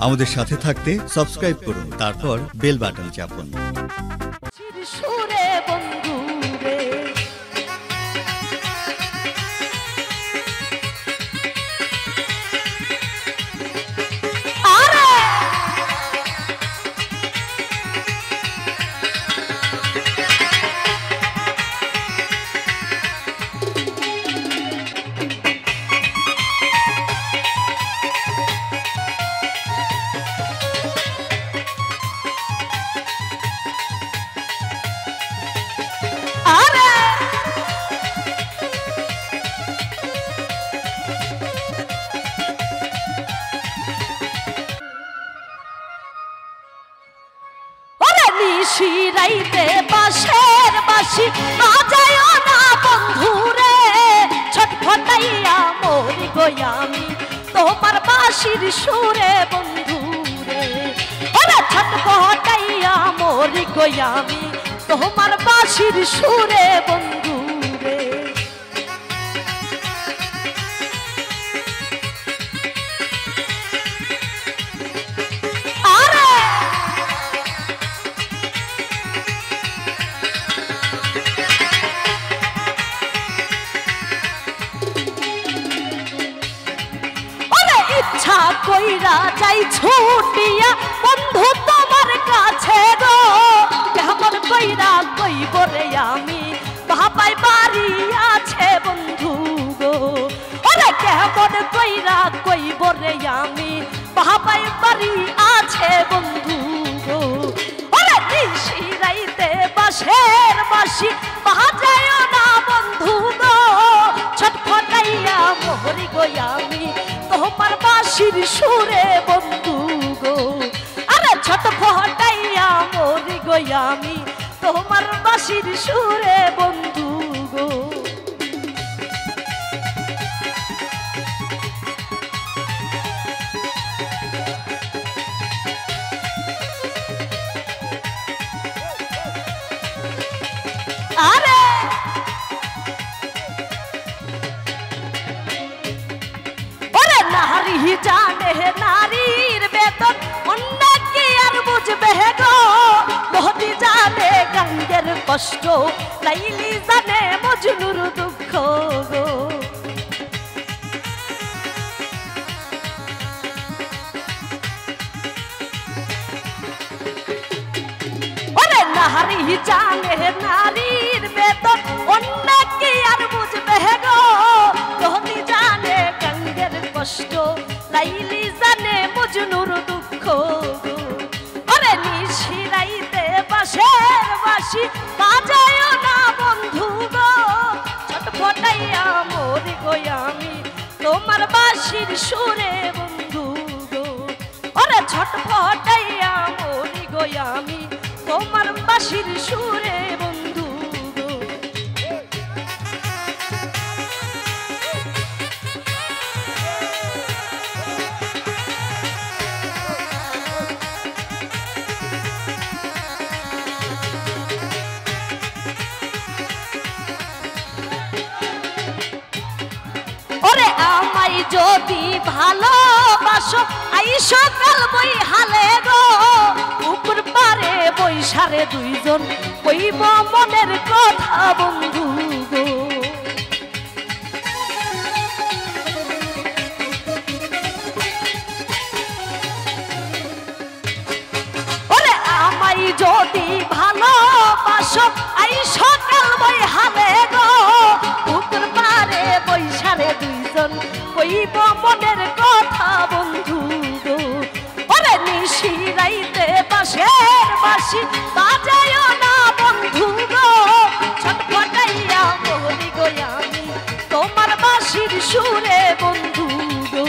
আমাদের সাথে থাকতে সাবস্ক্রাইব করুন, তারপর বেল বাটন চাপুন। শিরাইতে বাঁশের বাঁশি বাজায় না বন্ধুরে, ছটফটাইয়া মরি গয়ামি তোমার বাঁশির সুরে বন্ধুরে। ওরে ছটফটাইয়া মরি গয়ামি তোমার বাঁশির সুরে বন্ধুরে। ইচ্ছা কইরা যাই ছুটিয়া বন্ধু তোমার কাছে গো, কেমন কইরা কইব রে আমি বাবাই বাড়ি আছে বন্ধু গো। ওরে কেমন কইরা কইব রে আমি বাবাই বাড়ি আছে বন্ধু গো। ওরে শিরাইতে বাঁশের বাঁশি বাজায় না বন্ধু গো, ছটফটাইয়া মরি গো আমি তোমার বাঁশির সুরে বন্ধু গো। আরে ছটফটাইয়া মরি গো আমি তোমার বাঁশির সুরে বন্ধু গো। আরে ওরে নারী জানে নারীর বেতন, অন্য কি আর বুঝবে গো। নদী জানে গঙ্গের কষ্ট, লাইলি জানে মজনুর দুঃখ গো। ওরে নারী জানে নারীর বেতন, অন্য কি আর বুঝবে গো। নদী জানে গঙ্গের কষ্ট, লাইলি জানে মজনুর দুঃখ গো। ওরে নিশিরাইতে বাঁশের বাঁশি বাজায় না বন্ধু গো, ছটফটাইয়া মরি গো আমি তোমার বাঁশির সুরে বন্ধু গো। ওরে ছটফটাইয়া মরি গো আমি তোমার বাঁশির সুরে বন্ধু গো। ওরে আমায় যদি ভালোবাসো আইসো কাল বই হালে গো, পুকুর পারে বৈশারে দুইজন কইব মনের কথা বন্ধু গো। ওরে আমায় যদি ভালোবাসো আইসো কাল বই হালে গো, পুকুর পারে বৈশারে দুইজন কইব মনের কথা বন্ধু গো। ওরে নিশিরাইতে বাঁশের বাঁশি বাজায় না বন্ধু গো, ছটফটাইয়া মরি গো আমি তোমার বাঁশির সুরে বন্ধু গো।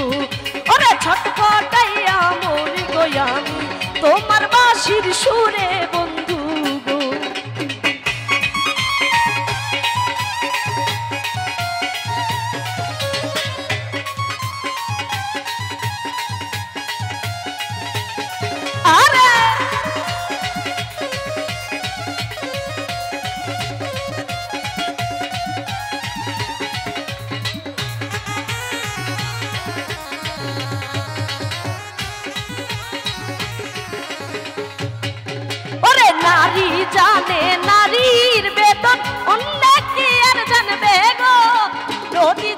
ওরে ছটফটাইয়া মরি গো আমি তোমার বাঁশির সুরে বন্ধু গো।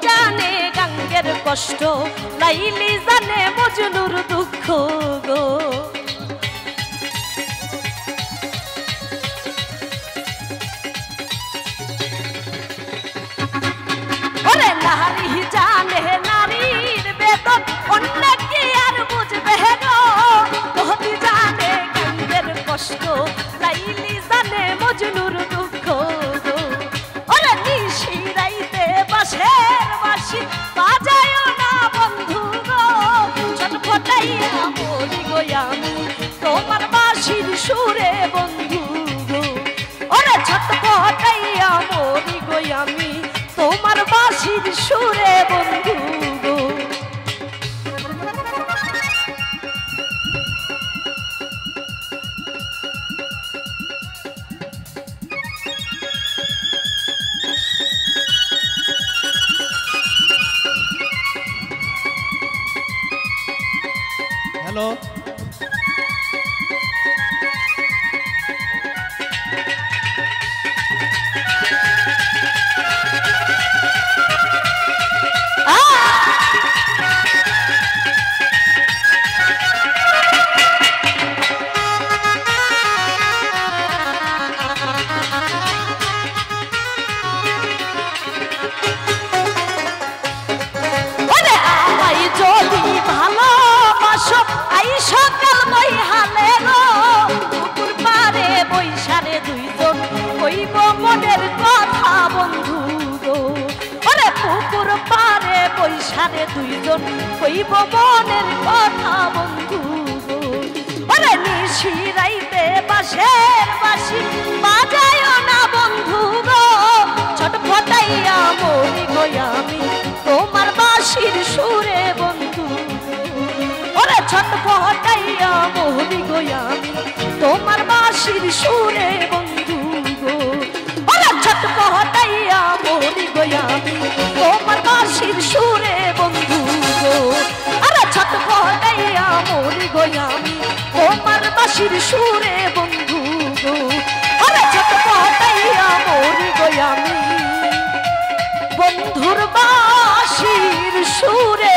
জানে গাঙ্গের কষ্ট, লাইলি জানে মজনুর দুঃখ গো। ওরে নারী জানে নারীর বেদন, অন্য কি আর বুঝবে গো। নদী জানে গাঙ্গের কষ্ট, লাইলি জানে মজনুর দুঃখ গো। ওরে নিশি রাইতে বাঁশের বাঁশি বাজায় না বন্ধু গো, ছটফটাইয়া মরি গো আমি তোমার বাঁশির সুরে বন্ধু গো। ওরে ছটফটাইয়া মরি গো আমি তোমার বাঁশির সুরে বন্ধু গো। হ্যালো, ওরে আমায় যদি ভালোবাসো আই সকাল মই হালে গো, পুকুর পারে বৈশারে দুইজন কইব মনের কথা বন্ধু গো। ওরে পুকুর পারে বৈশারে দুইজন কইব মনের কথা বন্ধু গো। ওরে নিশি রাইতে বাঁশের বাঁশি বাজায় না বন্ধু গো, ছটফটাইয়া মরি গো আমি তোমার বাঁশির সুরে বন্ধু। ওরে ছটফটাইয়া মরি গো আমি তোমার বাঁশির সুরে বন্ধু গো। ওরে ছটফটাইয়া মরি গো আমি তোমার বাঁশির সুরে বন্ধু গো। আরে ছটফটাইয়া মরি গো আমি তোমার বাঁশির সুরে বন্ধু গো। আরে ছটফটাইয়া মরি গো আমি বন্ধুর বাঁশির সুরে